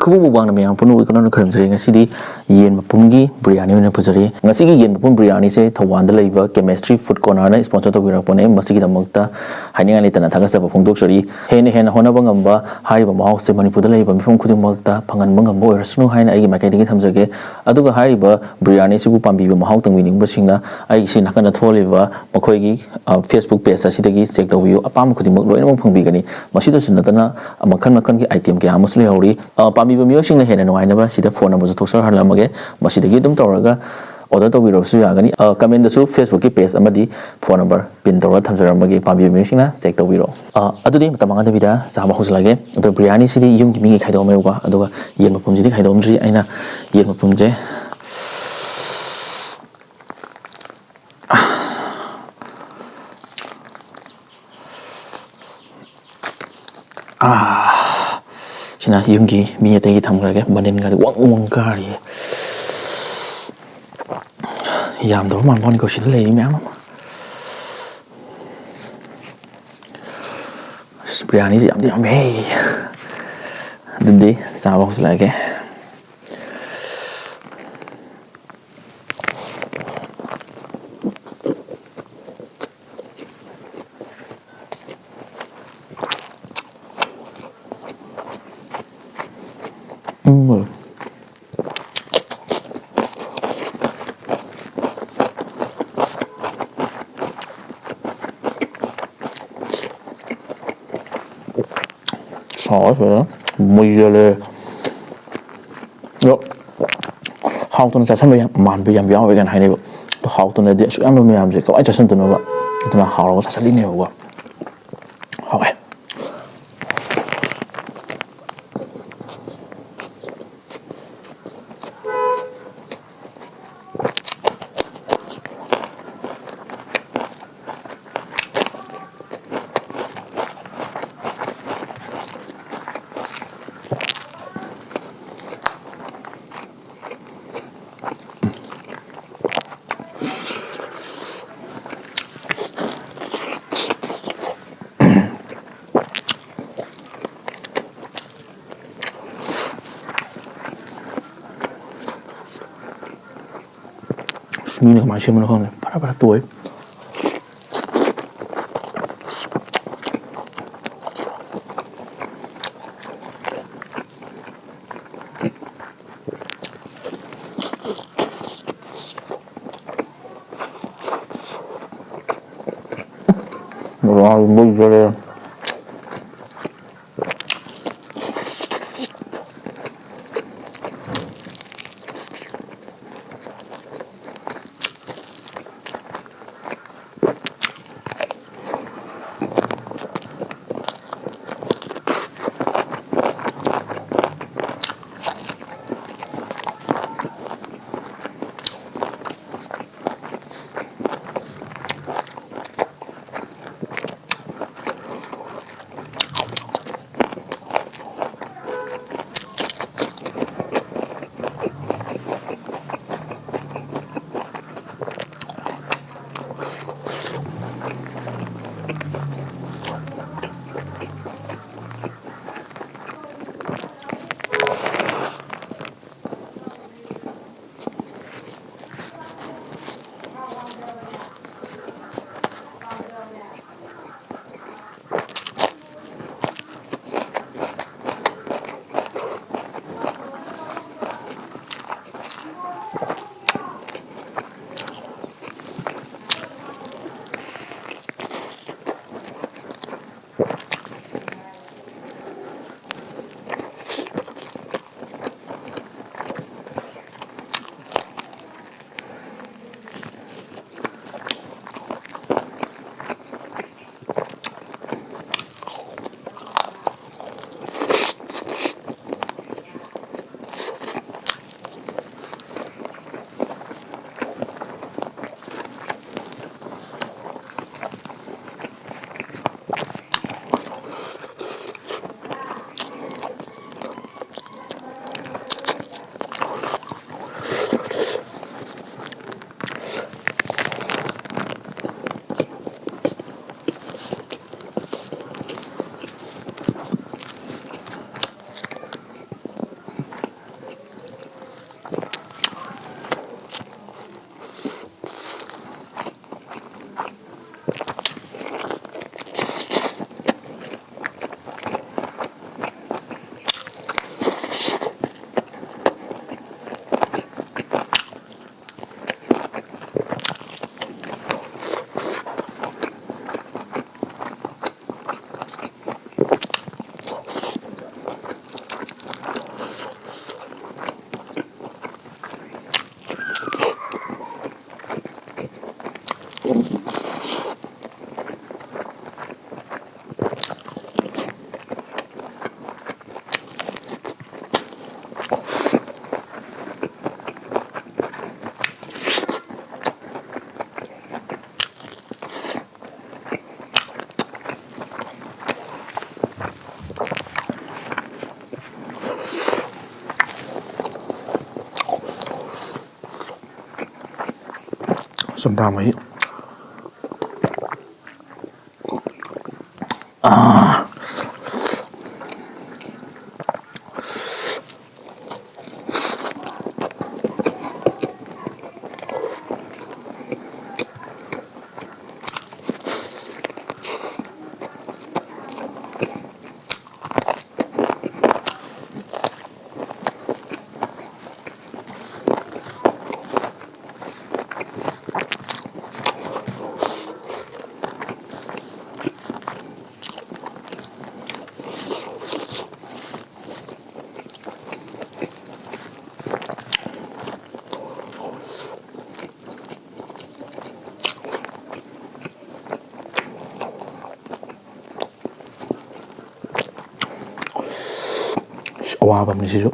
खबू मुबांग में पुनु economic खरमजरी ngasi yen mapumgi biryani ne pujari ngasi gi yen mapum biryani se thawand laiba chemistry food corner na sponsor to bira pone masigi damakta haninga ni tana thaga saba phongdok sari hene hena hona bangamba hariba mahaw se manipur da laiba mifum khuding makta phangan bangamba oirasnu haina ai marketing gi thamjage aduga hariba biryani sibu pambi ba mahaw tangwi ning basingna ai si nakana tholiba makhoi gi facebook page asidagi check tawbiyo apam khuding mak loina mong phangbi gani masida sinatana makhan makhan gi item kya amasle hori pambi ba miyosing na hena nuaina ba sida phone number thoksar halamage masidi dum tawraga order to biro su yagani comment da su facebook ki page amadi phone number pin tawra thamjaramagi pambi mesina check to biro adudi tamanga da bida sama hoslage to biryani sidi yum ki mi khaido me ba aduga yen mapum jidi khaido mri aina yen mapum je sina yum ki mi ate gi thamgrage manin ga wang wang kari yam do man boni ko shin le mi am biryani si am di hey dindi sa ba hus lage mùi le yo how to sa sambe man be yam yaw gan hai ne to how to ne de su am me yam je ko ai cha san to no ba to na how sa sa li ne ba okay Mini kemarin sih mana kan para tuh muy jole Chambra mấy. Awa mình sử dụng.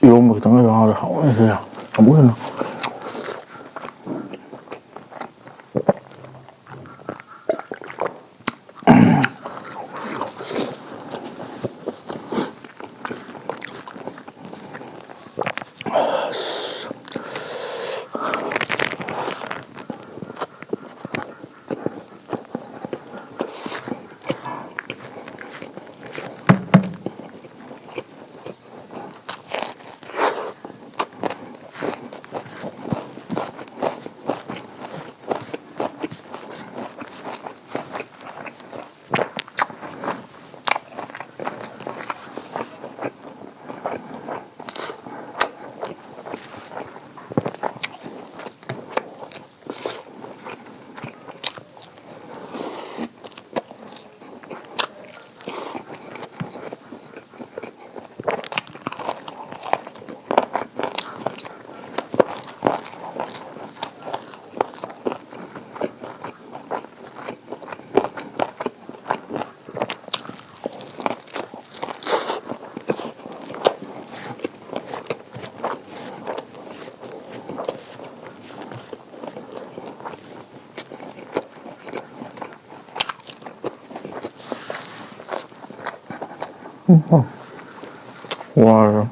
Yêu một cái đó là không này à, không biết nào. Wow.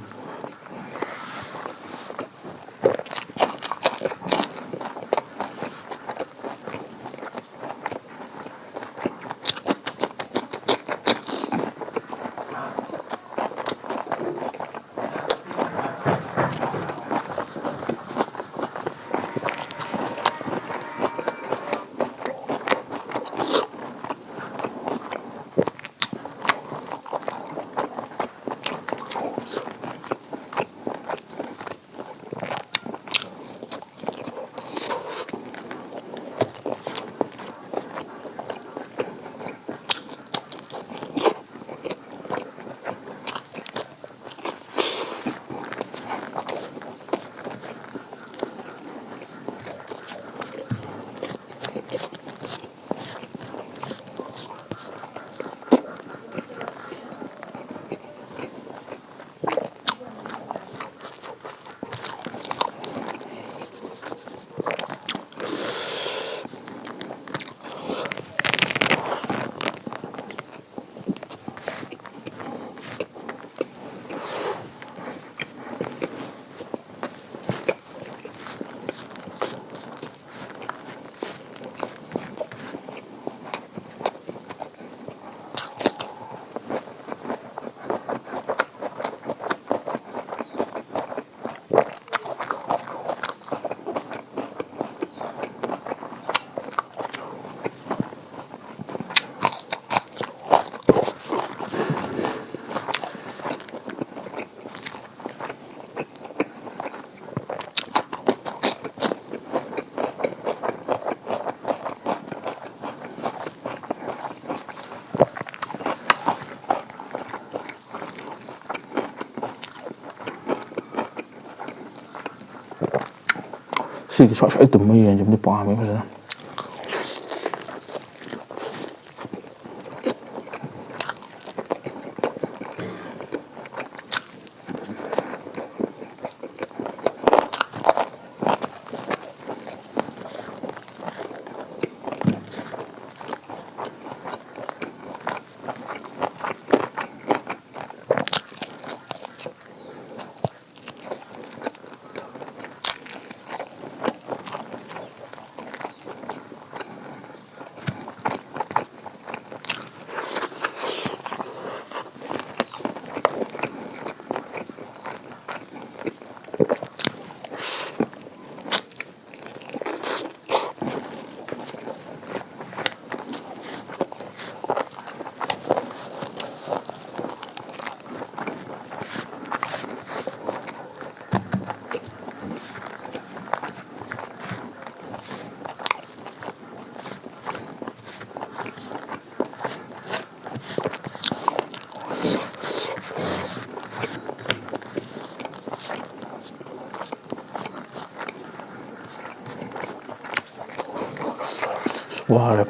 ꯁꯤꯒꯤ ꯁ꯭ꯋꯥꯏ ꯁ꯭ꯋꯥꯏ ꯇꯨꯝꯕ ꯌꯦꯟꯁꯤꯃꯗꯤ ꯄꯥꯝꯃꯦ ꯐꯖꯅ 와래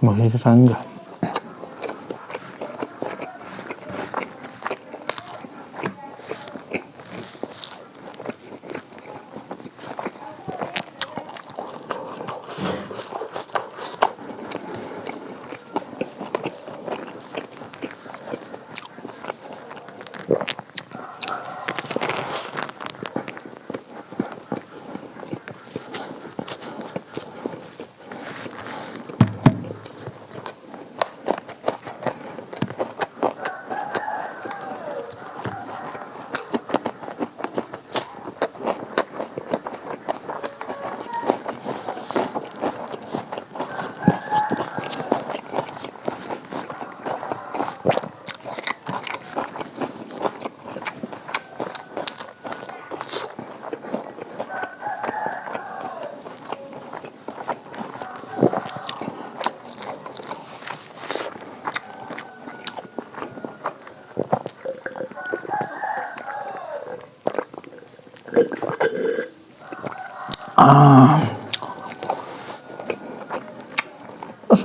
머리를 하는 거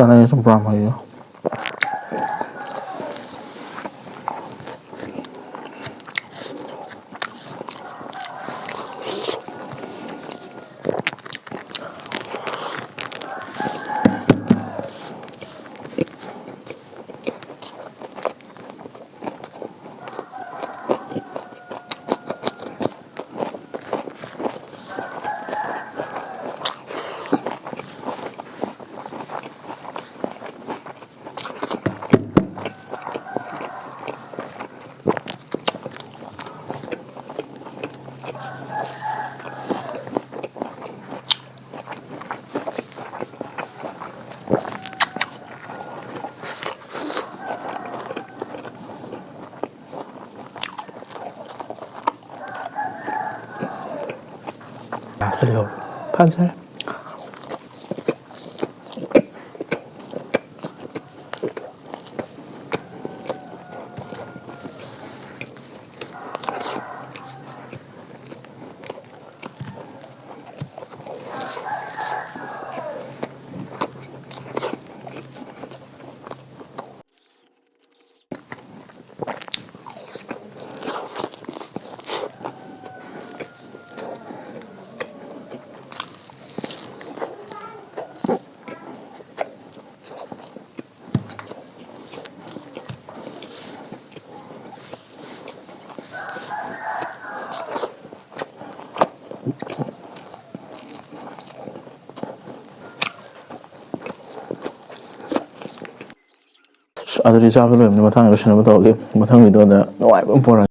Sana yung sobrang yun. 맛을요. 판살. ꯑꯗꯨꯗꯤ ꯆꯥꯕ ꯂꯣꯏꯕꯅꯤ ꯃꯊꯪ ꯂꯣꯏꯁꯤꯟꯅꯕ ꯇꯧꯔꯒꯦ ꯃꯊꯪ ꯚꯤꯗꯤꯑꯣꯗ ꯅꯨꯡꯉꯥꯏꯕ ꯑꯃ ꯄꯨꯔꯛꯑꯒꯦ